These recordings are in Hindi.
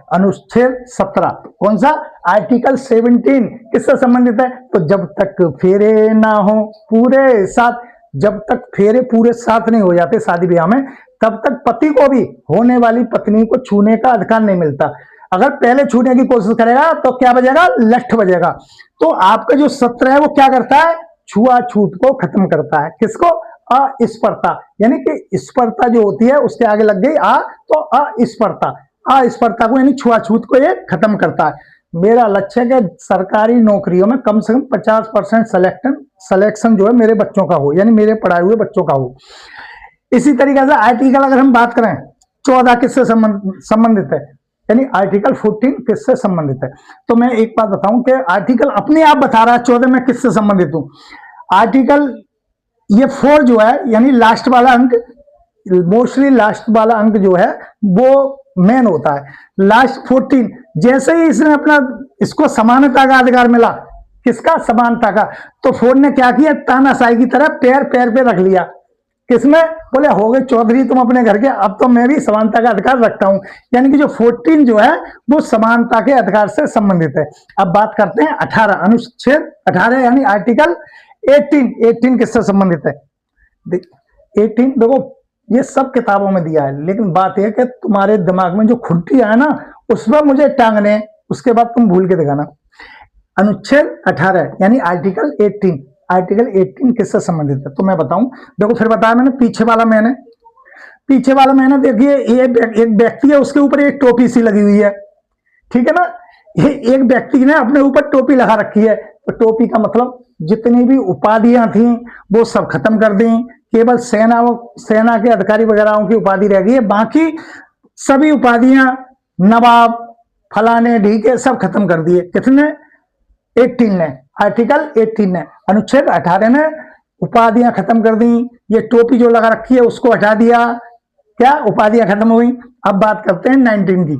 अनुच्छेद 17 कौन सा? आर्टिकल 17 किससे संबंधित है? तो जब तक फेरे ना हो पूरे साथ, जब तक फेरे पूरे साथ नहीं हो जाते शादी ब्याह में, तब तक पति को भी होने वाली पत्नी को छूने का अधिकार नहीं मिलता। अगर पहले छूने की कोशिश करेगा तो क्या बजेगा? लठ बजेगा। तो आपका जो 17 है वो क्या करता है? छुआछूत को खत्म करता है। किसको? अस्पर्धा, यानी कि स्पर्धा जो होती है उसके आगे लग गई आ, तो अस्पर्धा, अस्पर्धा को यानी छुआछूत को ये खत्म करता है। मेरा लक्ष्य है कि सरकारी नौकरियों में कम से कम 50% सिलेक्शन जो है मेरे बच्चों का हो, यानी मेरे पढ़ाए हुए बच्चों का हो। इसी तरीके से आर्टिकल अगर हम बात करें 14 किससे संबंधित है, यानी आर्टिकल 14 किससे संबंधित है? तो मैं एक बात बताऊं कि आर्टिकल अपने आप बता रहा है 14 में किससे संबंधित हूं। आर्टिकल ये 4 जो है, यानी लास्ट वाला अंक, मोस्टली लास्ट वाला अंक जो है वो मेन होता है। लास्ट 14 जैसे ही इसने अपना इसको समानता का अधिकार मिला, किसका? समानता का, तो 4 ने क्या किया? तानाशाही की तरह पैर पैर पे रख लिया। किसमें? बोले हो गए चौधरी तुम अपने घर के, अब तो मैं भी समानता का अधिकार रखता हूं। यानी कि जो 14 जो है वो समानता के अधिकार से संबंधित है। अब बात करते हैं 18, अनुच्छेद 18 यानी आर्टिकल 18 किससे संबंधित है? 18 देखो ये सब किताबों में दिया है, लेकिन बात यह कि तुम्हारे दिमाग में जो खुंटियां है ना उसमें मुझे टांगने, उसके बाद तुम भूल के दिखाना। अनुच्छेद 18 यानी आर्टिकल 18, आर्टिकल 18 किससे संबंधित है? तो मैं बताऊं, देखो फिर बताया मैंने, पीछे वाला मैंने देखिए ये एक व्यक्ति है, उसके ऊपर एक टोपी सी लगी हुई है, ठीक है ना। ये एक व्यक्ति ने अपने ऊपर टोपी लगा रखी है, तो टोपी का मतलब जितनी भी उपाधियां थी वो सब खत्म कर दी, केवल सेना के अधिकारी वगैरह की उपाधि रह गई है, बाकी सभी उपाधियां नवाब फलाने ढीके सब खत्म कर दिए। किसने? 18 ने, आर्टिकल 18 ने, अनुच्छेद 18 ने उपाधियां खत्म कर दी। ये टोपी जो लगा रखी है उसको हटा दिया, क्या? उपाधियां खत्म हो गई। अब बात करते हैं 19 की।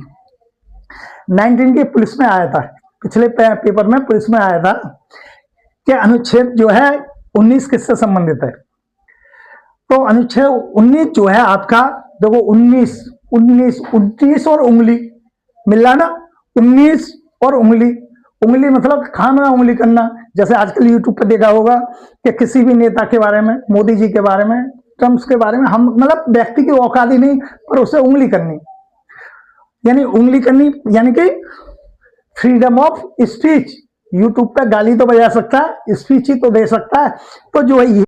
19 की पुलिस में आया था, पिछले पेपर में पुलिस में आया था कि अनुच्छेद जो है 19 किससे संबंधित है? तो अनुच्छेद 19 जो है आपका, देखो 19 और उंगली मिल रहा ना, 19 और उंगली मतलब खाना उंगली करना। जैसे आजकल यूट्यूब पर देखा होगा कि किसी भी नेता के बारे में, मोदी जी के बारे में, ट्रम्प के बारे में, हम मतलब व्यक्ति की औकात ही नहीं पर उसे उंगली करनी, यानी उंगली करनी, यानी कि फ्रीडम ऑफ स्पीच। यूट्यूब पे गाली तो बजा सकता है, स्पीच ही तो दे सकता है। तो जो है